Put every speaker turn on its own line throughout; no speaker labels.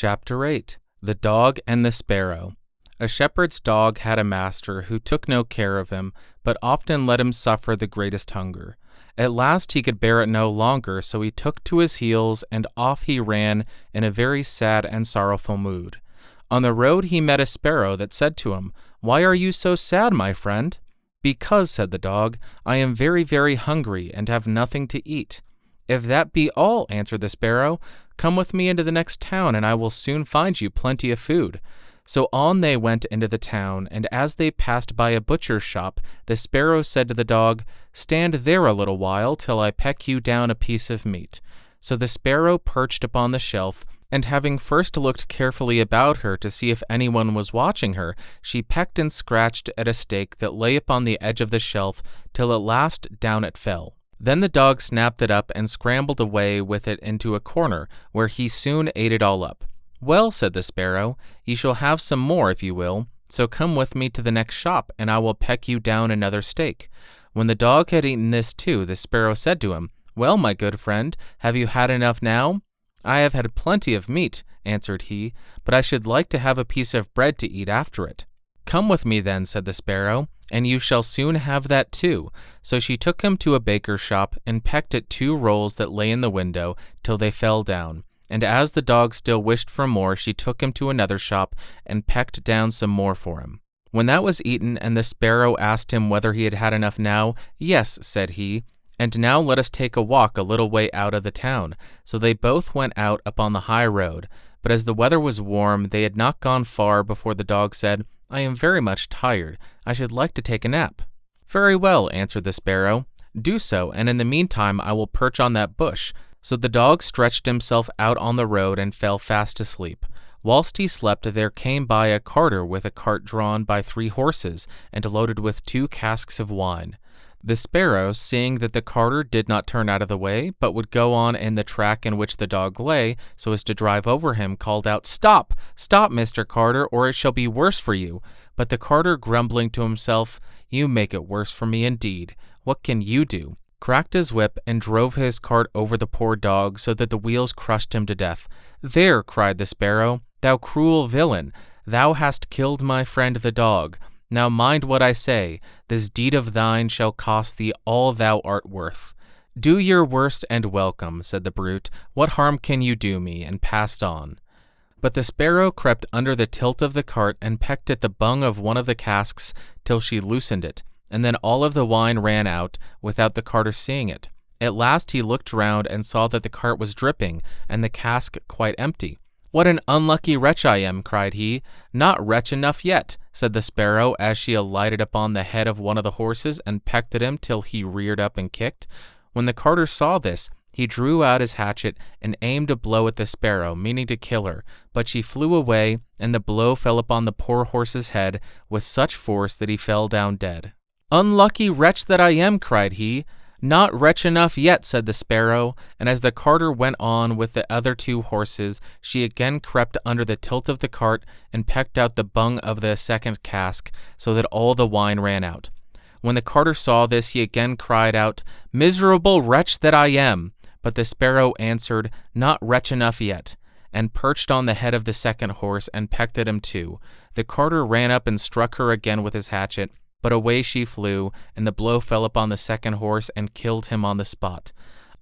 Chapter 8 The Dog and the Sparrow. A shepherd's dog had a master who took no care of him, but often let him suffer the greatest hunger. At last he could bear it no longer, so he took to his heels, and off he ran in a very sad and sorrowful mood. On the road he met a sparrow that said to him, "Why are you so sad, my friend?" "Because," said the dog, "I am very, very hungry, and have nothing to eat." "If that be all," answered the sparrow, "come with me into the next town, and I will soon find you plenty of food." So on they went into the town, and as they passed by a butcher's shop, the sparrow said to the dog, "Stand there a little while, till I peck you down a piece of meat." So the sparrow perched upon the shelf, and having first looked carefully about her to see if anyone was watching her, she pecked and scratched at a steak that lay upon the edge of the shelf, till at last down it fell. Then the dog snapped it up and scrambled away with it into a corner, where he soon ate it all up. "Well," said the sparrow, "you shall have some more if you will, so come with me to the next shop, and I will peck you down another steak." When the dog had eaten this too, the sparrow said to him, "Well, my good friend, have you had enough now?" "I have had plenty of meat," answered he, "but I should like to have a piece of bread to eat after it." "Come with me then," said the sparrow, "and you shall soon have that too." So she took him to a baker's shop, and pecked at 2 rolls that lay in the window, till they fell down. And as the dog still wished for more, she took him to another shop, and pecked down some more for him. When that was eaten, and the sparrow asked him whether he had had enough now, "Yes," said he, "and now let us take a walk a little way out of the town." So they both went out upon the high road. But as the weather was warm, they had not gone far before the dog said, "I am very much tired. I should like to take a nap." "Very well," answered the sparrow. "Do so, and in the meantime I will perch on that bush." So the dog stretched himself out on the road and fell fast asleep. Whilst he slept, there came by a carter with a cart drawn by 3 horses, and loaded with 2 casks of wine. The sparrow, seeing that the carter did not turn out of the way, but would go on in the track in which the dog lay, so as to drive over him, called out, "Stop! Stop, Mr. Carter, or it shall be worse for you." But the carter, grumbling to himself, "You make it worse for me indeed. What can you do?" cracked his whip and drove his cart over the poor dog, so that the wheels crushed him to death. "There," cried the sparrow, "thou cruel villain, thou hast killed my friend the dog. Now mind what I say, this deed of thine shall cost thee all thou art worth." "Do your worst and welcome," said the brute. "What harm can you do me?" and passed on. But the sparrow crept under the tilt of the cart and pecked at the bung of one of the casks till she loosened it, and then all of the wine ran out, without the carter seeing it. At last he looked round and saw that the cart was dripping, and the cask quite empty. "What an unlucky wretch I am," cried he. "Not wretch enough yet," said the sparrow, as she alighted upon the head of one of the horses and pecked at him till he reared up and kicked. When the carter saw this, he drew out his hatchet and aimed a blow at the sparrow, meaning to kill her, but she flew away, and the blow fell upon the poor horse's head with such force that he fell down dead. "Unlucky wretch that I am," cried he. "Not wretch enough yet," said the sparrow, and as the carter went on with the other 2 horses, she again crept under the tilt of the cart and pecked out the bung of the second cask, so that all the wine ran out. When the carter saw this, he again cried out, "Miserable wretch that I am!" But the sparrow answered, "Not wretch enough yet," and perched on the head of the second horse and pecked at him too. The carter ran up and struck her again with his hatchet, but away she flew, and the blow fell upon the second horse and killed him on the spot.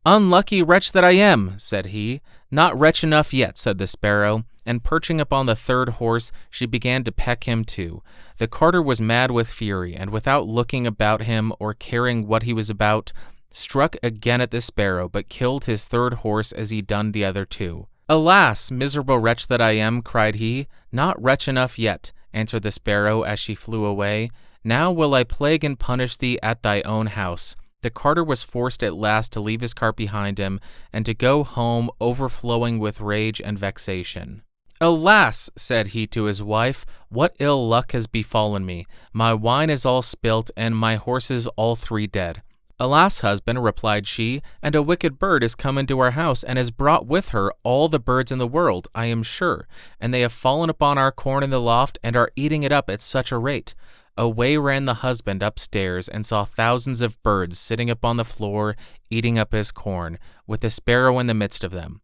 "Unlucky wretch that I am," said he. "Not wretch enough yet," said the sparrow, and perching upon the third horse, she began to peck him too. The carter was mad with fury, and without looking about him or caring what he was about, struck again at the sparrow, but killed his third horse as he done the other 2. "Alas, miserable wretch that I am," cried he. "Not wretch enough yet," answered the sparrow as she flew away. "Now will I plague and punish thee at thy own house." The carter was forced at last to leave his cart behind him, and to go home overflowing with rage and vexation. "Alas," said he to his wife, "what ill luck has befallen me. My wine is all spilt, and my horses all 3 dead." "Alas, husband," replied she, "and a wicked bird is come into our house, and has brought with her all the birds in the world, I am sure, and they have fallen upon our corn in the loft, and are eating it up at such a rate." Away ran the husband upstairs, and saw thousands of birds sitting upon the floor, eating up his corn, with the sparrow in the midst of them.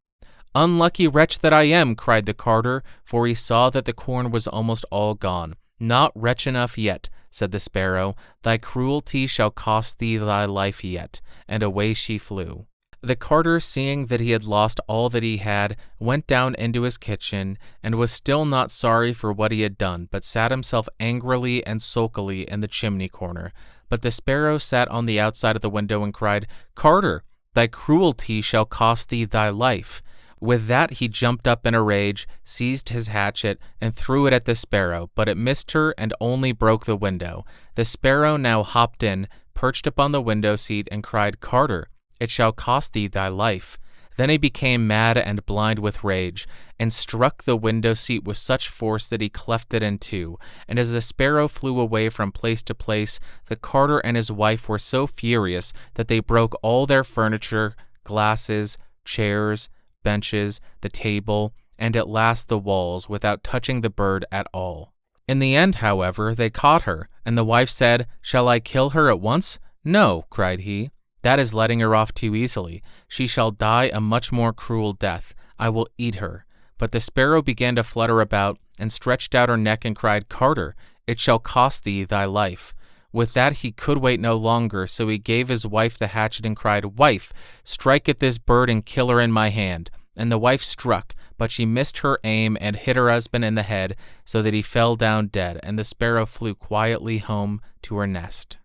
"Unlucky wretch that I am," cried the carter, for he saw that the corn was almost all gone. "Not wretch enough yet," said the sparrow. "Thy cruelty shall cost thee thy life yet." And away she flew. The carter, seeing that he had lost all that he had, went down into his kitchen, and was still not sorry for what he had done, but sat himself angrily and sulkily in the chimney corner. But the sparrow sat on the outside of the window and cried, "Carter, thy cruelty shall cost thee thy life." With that he jumped up in a rage, seized his hatchet, and threw it at the sparrow, but it missed her and only broke the window. The sparrow now hopped in, perched upon the window seat, and cried, "Carter, it shall cost thee thy life." Then he became mad and blind with rage, and struck the window seat with such force that he cleft it in two. And as the sparrow flew away from place to place, the carter and his wife were so furious that they broke all their furniture, glasses, chairs, benches, the table, and at last the walls, without touching the bird at all. In the end, however, they caught her, and the wife said, "Shall I kill her at once?" "No," cried he. "That is letting her off too easily. She shall die a much more cruel death. I will eat her." But the sparrow began to flutter about, and stretched out her neck and cried, "Carter, it shall cost thee thy life." With that he could wait no longer, so he gave his wife the hatchet and cried, "Wife, strike at this bird and kill her in my hand." And the wife struck, but she missed her aim and hit her husband in the head, so that he fell down dead, and the sparrow flew quietly home to her nest.